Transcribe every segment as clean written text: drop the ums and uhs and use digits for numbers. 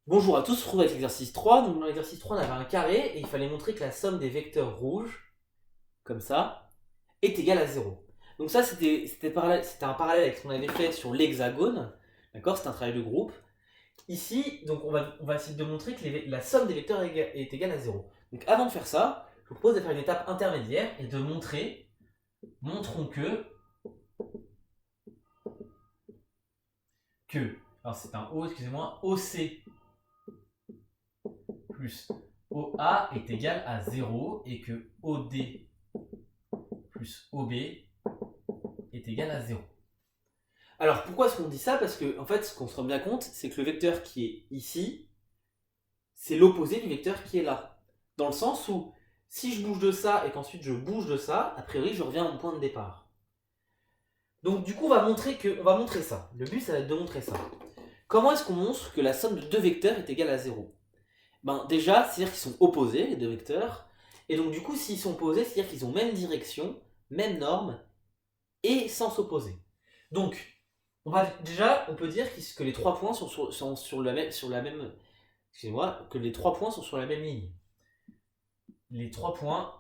Bonjour à tous, on se retrouve avec l'exercice 3. Donc dans l'exercice 3, on avait un carré et il fallait montrer que la somme des vecteurs rouges, comme ça, est égale à 0. Donc ça, c'était un parallèle avec ce qu'on avait fait sur l'hexagone. D'accord. C'est un travail de groupe. Ici, donc on va essayer de montrer que la somme des vecteurs est égale à 0. Donc avant de faire ça, je vous propose de faire une étape intermédiaire et de montrons alors c'est un O, excusez-moi, OC plus OA est égal à 0 et que OD plus OB est égal à 0. Alors pourquoi est-ce qu'on dit ça? Parce que en fait, ce qu'on se rend bien compte, c'est que le vecteur qui est ici, c'est l'opposé du vecteur qui est là. Dans le sens où, si je bouge de ça et qu'ensuite je bouge de ça, a priori je reviens à mon point de départ. Donc du coup, on va montrer ça. Le but, ça va être de montrer ça. Comment est-ce qu'on montre que la somme de deux vecteurs est égale à 0? Ben déjà, c'est-à-dire qu'ils sont opposés, les deux vecteurs. Et donc du coup, s'ils sont opposés, c'est-à-dire qu'ils ont même direction, même norme, et sens opposé. Donc, on peut dire que les trois points sont sur la même, excusez-moi, que les trois points sont sur la même ligne. Les trois points,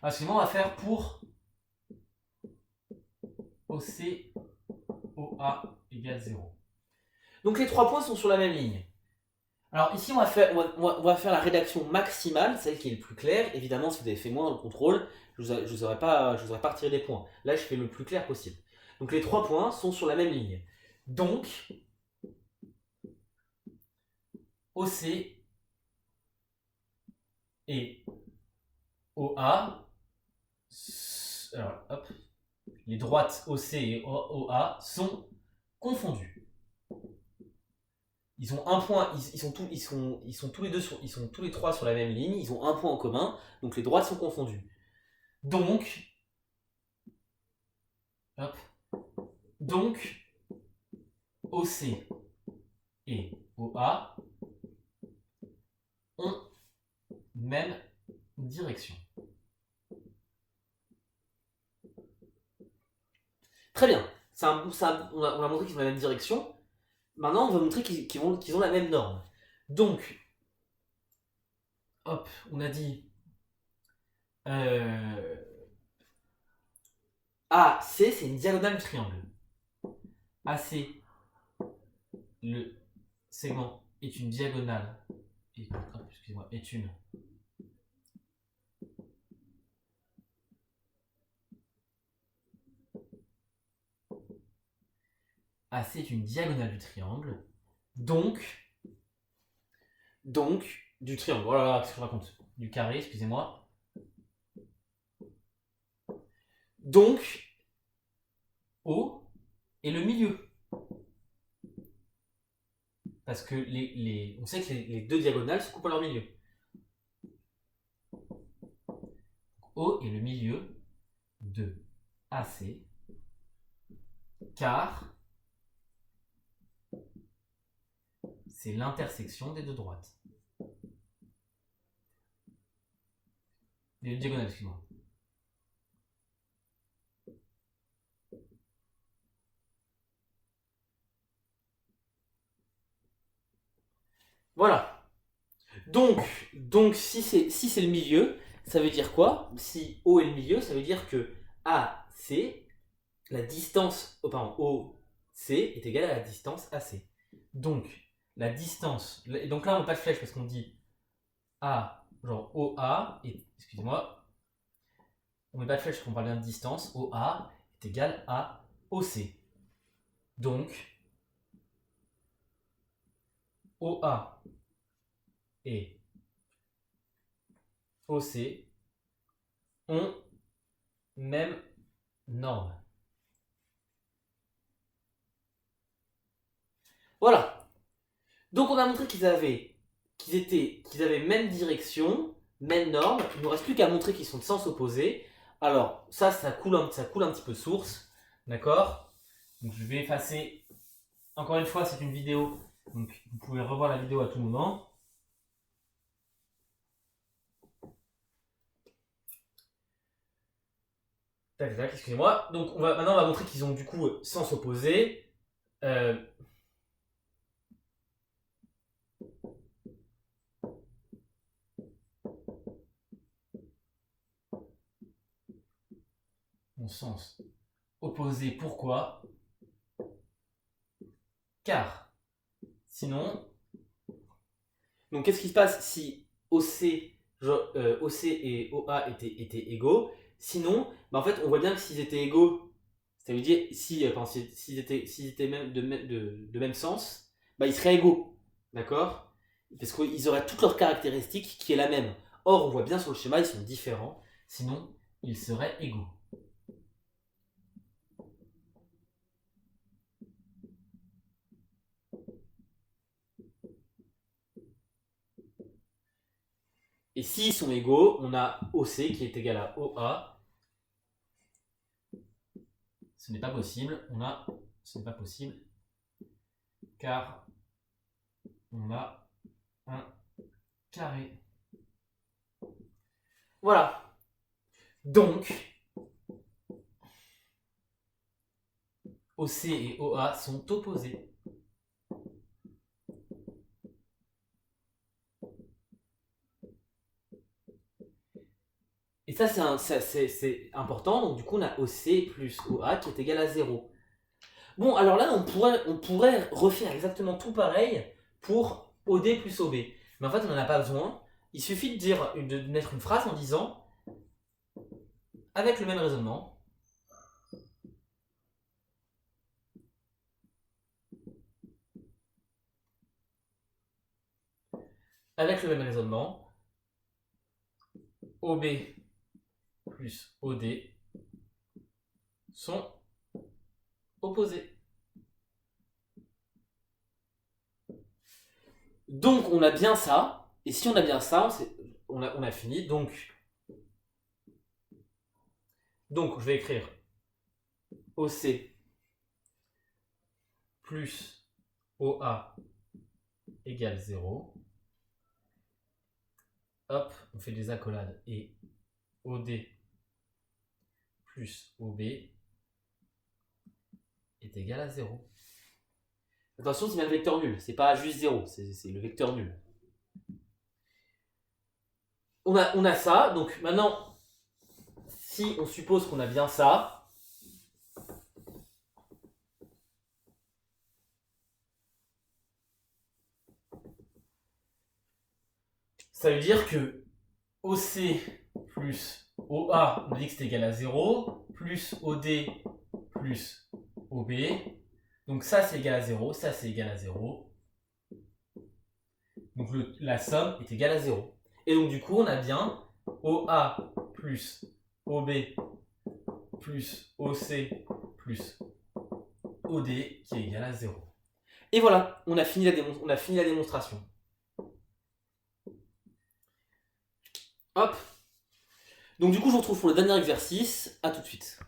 excusez-moi, on va faire pour OC, OA égale 0. Donc les trois points sont sur la même ligne. Alors ici, on va faire la rédaction maximale, celle qui est le plus claire. Évidemment, si vous avez fait moins dans le contrôle, je ne vous aurais pas retiré des points. Là, je fais le plus clair possible. Donc les trois points sont sur la même ligne. Donc, OC et OA, alors, hop, les droites OC et OA sont confondues. Ils ont un point, ils sont tous les deux ils sont tous les trois sur la même ligne, ils ont un point en commun, donc les droites sont confondues. Donc, hop, donc OC et OA ont même direction. Très bien, on a montré qu'ils ont la même direction. Maintenant, on va montrer qu'ils ont la même norme. Donc, hop, on a dit euh, AC, c'est une diagonale du triangle. AC, le segment est une diagonale. Excusez-moi, est une. AC est une diagonale du triangle. Donc, du triangle. Oh là là, qu'est-ce que je raconte? Du carré, excusez-moi. Donc, O est le milieu. Parce que on sait que les deux diagonales se coupent à leur milieu. O est le milieu de AC, car c'est l'intersection des deux droites. Des deux diagonales, excuse-moi. Voilà. Donc si c'est le milieu, ça veut dire quoi? Si O est le milieu, ça veut dire que AC, la distance, OC est égale à la distance AC. Donc, la distance, et donc là on met pas de flèche parce qu'on dit A, genre OA, et excusez-moi, on met pas de flèche parce qu'on parle bien de distance, OA est égal à OC. Donc, OA et OC ont même norme. Voilà. Donc on a montré qu'ils avaient même direction, même norme. Il ne nous reste plus qu'à montrer qu'ils sont de sens opposé. Alors ça coule un petit peu de source, d'accord. Donc je vais effacer. Encore une fois, c'est une vidéo, donc vous pouvez revoir la vidéo à tout moment. Tac, tac, excusez-moi. Donc maintenant on va montrer qu'ils ont du coup sens opposé. Mon sens opposé, pourquoi? Car sinon. Donc qu'est-ce qui se passe si OC et OA étaient égaux? Sinon, bah, en fait, on voit bien que s'ils étaient égaux, ça veut dire s'ils étaient même de même sens, bah, ils seraient égaux. D'accord? Parce qu'ils auraient toutes leurs caractéristiques qui est la même. Or, on voit bien sur le schéma, ils sont différents. Sinon, ils seraient égaux. Et s'ils sont égaux, on a OC qui est égal à OA. Ce n'est pas possible. Ce n'est pas possible. Car on a un carré. Voilà. Donc, OC et OA sont opposés. Et ça, c'est important. Donc, du coup, on a OC plus OA qui est égal à 0. Bon, alors là, on pourrait refaire exactement tout pareil pour OD plus OB. Mais en fait, on n'en a pas besoin. Il suffit de mettre une phrase en disant, avec le même raisonnement, OB plus OD sont opposés. Donc on a bien ça, et si on a bien ça, on a fini. Donc je vais écrire OC plus OA égale 0. Hop, on fait des accolades, et OD plus OB est égal à 0. Attention, c'est bien le vecteur nul, c'est pas juste 0, c'est le vecteur nul. On a ça, donc maintenant, si on suppose qu'on a bien ça, ça veut dire que OC plus OA, on a dit que c'était égal à 0, plus OD plus OB. Donc ça c'est égal à 0, ça c'est égal à 0. Donc la somme est égale à 0. Et donc du coup on a bien OA plus OB plus OC plus OD qui est égal à 0. Et voilà, on a fini la démonstration. Hop. Donc du coup je vous retrouve pour le dernier exercice. À tout de suite.